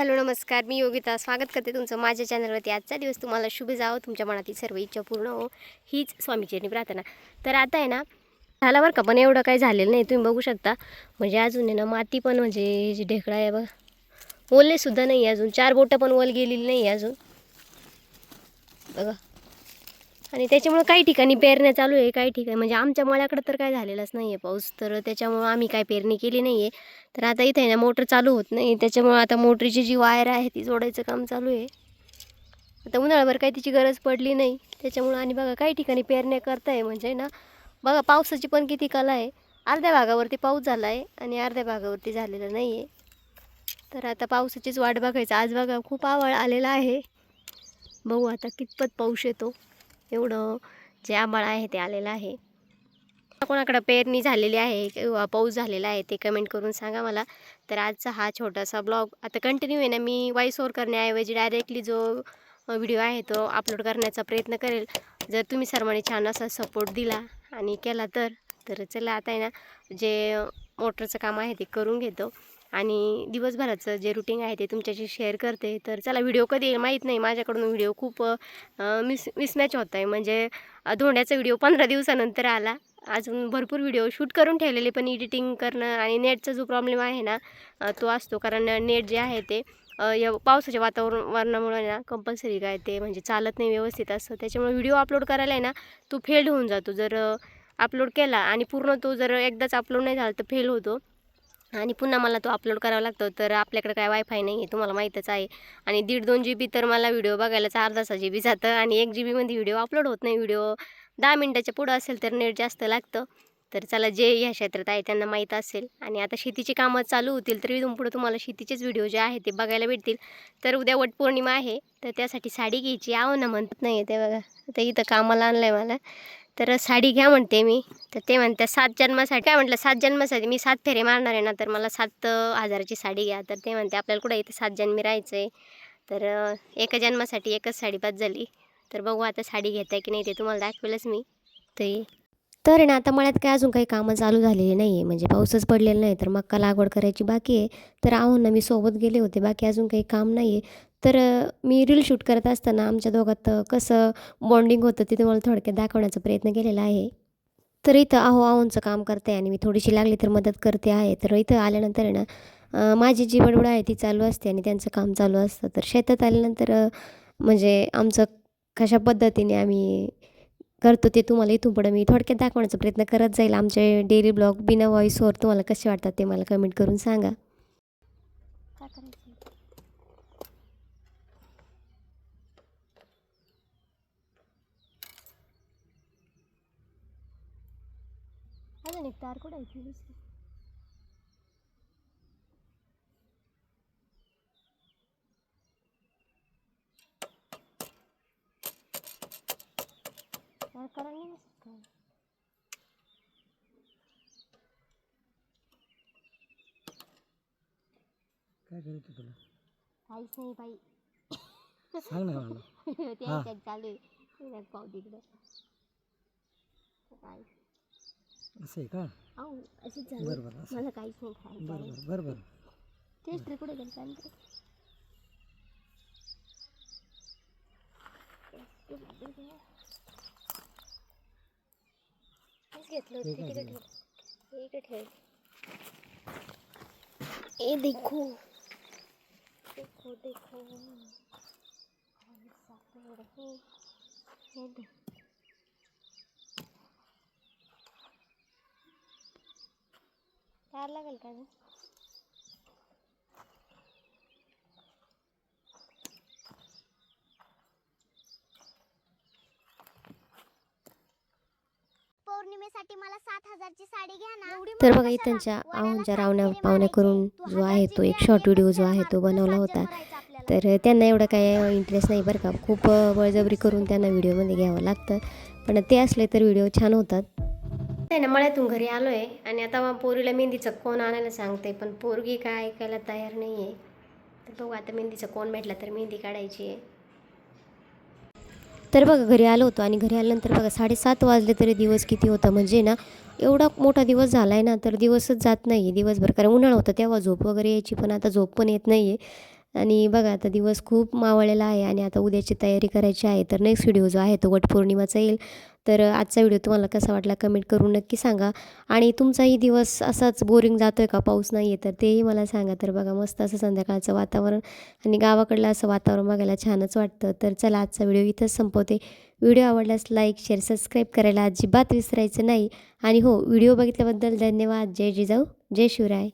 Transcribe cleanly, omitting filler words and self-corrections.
Hello नमस्कार, मी योगिता स्वागत करते तुमचं माझ्या चॅनलवरती। आजचा दिवस तुम्हाला शुभ जावो, तुमच्या मनातील सर्व इच्छा पूर्ण हो हीच स्वामीचरणी प्रार्थना। तर आता आहे ना झाला बरं का, पण एवढं काही झालेलं नाही, तुम्ही बघू शकता। म्हणजे अजून आहे ना माती पण म्हणजे जी ढेकळा आहे बघा ओलले सुद्धा नाही, अजून 4 बोटं पण ओल गेलेली नाही अजून बघा। आणि त्याच्यामुळे काही ठिकाणी पेरण्या चालू आहे, काही ठिकाणी म्हणजे आमच्या मळ्याकडे तर काय झालेलाच नाही आहे पाऊस, तर त्याच्यामुळे आम्ही काय पेरणी केली नाही आहे। तर आता इथे आहे ना मोटर चालू होत नाही, त्याच्यामुळे आता मोटरीची जी वायर आहे ती जोडायचं काम चालू आहे। आता उन्हाळ्याभर काही तिची गरज पडली नाही त्याच्यामुळे। आणि बघा काही ठिकाणी पेरण्या करताय म्हणजे ना बघा पावसाची पण किती कला आहे। अर्ध्या भागावरती पाऊस झाला आहे आणि अर्ध्या भागावरती झालेला नाही आहे। तर आता पावसाचीच वाट बघायचं। आज बघा खूप आवळ आलेला आहे, बघू आता कितपत पाऊस येतो। एवढं जे आभाळ आहे ते आलेलं आहे। कोणाकडे पेरणी झालेली आहे किंवा पाऊस झालेला आहे ते कमेंट करून सांगा मला। तर आजचा हा छोटासा ब्लॉग आता कंटिन्यू आहे ना, मी वॉइस ओव्हर करण्याऐवजी डायरेक्टली जो व्हिडिओ आहे तो अपलोड करण्याचा प्रयत्न करेल, जर तुम्ही सर्वांनी छान असा सपोर्ट दिला आणि केला तर चला आता आहे ना जे मोटरचं काम आहे ते करून घेतो आणि दिवसभराचं जे रुटीन आहे ते तुमच्याशी शेअर करते। तर चला व्हिडिओ कधी येईल माहीत नाही, माझ्याकडून व्हिडिओ खूप मिसमॅच होत आहे। म्हणजे धोंड्याचा व्हिडिओ 15 दिवसानंतर आला, अजून भरपूर व्हिडिओ शूट करून ठेवलेले पण एडिटिंग करणं आणि नेटचा जो प्रॉब्लेम आहे ना तो असतो। कारण नेट जे आहे ते या पावसाच्या वातावरणामुळे ना कंपल्सरी काय ते म्हणजे चालत नाही व्यवस्थित असं, त्याच्यामुळे व्हिडिओ अपलोड करायला आहे ना तो फेल्ड होऊन जातो। जर अपलोड केला आणि पूर्ण तो जर एकदाच अपलोड नाही झाला तर फेल होतो आणि पुन्हा मला तो अपलोड करावा लागतो। तर आपल्याकडे काय वायफाय नाही आहे तुम्हाला माहीतच आहे, आणि 1.5-2 GB तर मला व्हिडिओ बघायलाच अर्धा-6 GB जातं आणि 1 GB मध्ये व्हिडिओ अपलोड होत नाही। व्हिडिओ 10 मिनिटाच्या पुढं असेल तर नेट जास्त लागतं। तर चला जे ह्या क्षेत्रात आहे त्यांना माहीत असेल। आणि आता शेतीची कामं चालू होतील तर इथून पुढे तुम्हाला शेतीचेच व्हिडिओ जे आहे ते बघायला भेटतील। तर उद्या वटपौर्णिमा आहे तर त्यासाठी साडी घ्यायची आहो ना म्हणत नाही ते बघा, आता इथं कामाला आणलं आहे मला, तर साडी घ्या म्हणते मी। तर ते म्हणते 7 जन्मासाठी, काय म्हटलं 7 जन्मासाठी, मी 7 फेरे मारणार आहे ना तर मला 7,000ची साडी घ्या। तर ते म्हणते आपल्याला कुठं इथे 7 जन्मी राहायचं आहे, तर एका जन्मासाठी एकच साडी बस झाली। तर बघू आता साडी घेता आहे की नाही ते तुम्हाला दाखवेलच मी। तर ना आता मळ्यात काय अजून काही कामं चालू झालेली नाही आहे, म्हणजे पाऊसच पडलेला नाही, तर मक्का लागवड करायची बाकी आहे। तर आहोंना मी सोबत गेले होते, बाकी अजून काही काम नाही आहे। तर मी रील शूट करत असताना आमच्या दोघात कसं बॉन्डिंग होतं ते तुम्हाला थोडक्यात दाखवण्याचा प्रयत्न केलेला आहे। तर इथं आहोंचं काम करते आणि मी थोडीशी लागली तर मदत करते आहे। तर इथं आल्यानंतर आहे ना माझी जी बडबड आहे ती चालू असते आणि त्यांचं काम चालू असतं। तर शेतात आल्यानंतर म्हणजे आमचं कशा पद्धतीने आम्ही करतो ते तुम्हाला इथून पुढे मी थोडक्यात दाखवण्याचा प्रयत्न करत जाईल। आमचे डेली ब्लॉग बिना व्हॉइसवर तुम्हाला कसे वाटतात ते मला कमेंट करून सांगा। काय करायचं अजून एक तार कुठे आहे दुसरी, करायला नाही काय काय करायचं तुला? काहीच नाही बाई, सांग ना मला. त्यांच्यात चालू आहे पाव तिकडं काय असं आहे का? अहो असंच झालं, बरं बरं असं. मला काहीच नाही खायचं बरं आहे। बरं बरं बरं तेच तरी कुठे गेलं काय माहिती? घेतलं होतं तिकडे ठेव, इकडे ठेव। ए देखो देखो देखो तार लागेल का? पौर्णिमेसाठी मला 7,000ची साडी घ्या ना। तर बघा इथंच्या आहोंच्या रावण्या पाहुण्या करून जो आहे तो एक शॉर्ट व्हिडिओ जो आहे तो बनवला होता। तर त्यांना एवढं काय इंटरेस्ट नाही बरं का, खूप बळजबरी करून त्यांना व्हिडिओमध्ये घ्यावं लागतं, पण ते असले तर व्हिडिओ छान होतात। नाही ना मळ्यातून घरी आलो आहे आणि आता पोरीला मेहंदीचं कोण आणायला सांगते, पण पोरगी काय ऐकायला तयार नाही आहे। तर बघू आता मेहंदीचं कोण भेटला तर मेहंदी काढायची आहे। तर बघा घरी आलो होतो आणि घरी आल्यानंतर बघा 7:30 वाजले तरी दिवस किती होता, म्हणजे ना एवढा मोठा दिवस झाला आहे ना तर दिवसच जात नाही आहे दिवसभर। कारण उन्हाळा होता तेव्हा झोप वगैरे यायची, पण आता झोप पण येत नाही आहे। आणि बघा आता दिवस खूप मावळलेला आहे आणि आता उद्याची तयारी करायची आहे. तर नेक्स्ट व्हिडिओ जो आहे तो वटपौर्णिमाचा येईल. तर आजचा व्हिडिओ तुम्हाला कसा वाटला कमेंट करून नक्की सांगा. आणि तुमचाही दिवस असाच बोरिंग जातो आहे का, पाऊस नाही आहे तर तेही मला सांगा. तर बघा मस्त असं संध्याकाळचं वातावरण आणि गावाकडलं असं वातावरण बघायला छानच वाटतं. तर चला आजचा व्हिडिओ इथंच संपवते. व्हिडिओ आवडल्यास लाईक शेअर सबस्क्राईब करायला अजिबात विसरायचं नाही. आणि हो, व्हिडिओ बघितल्याबद्दल धन्यवाद. जय जिजाऊ जय शिवराय.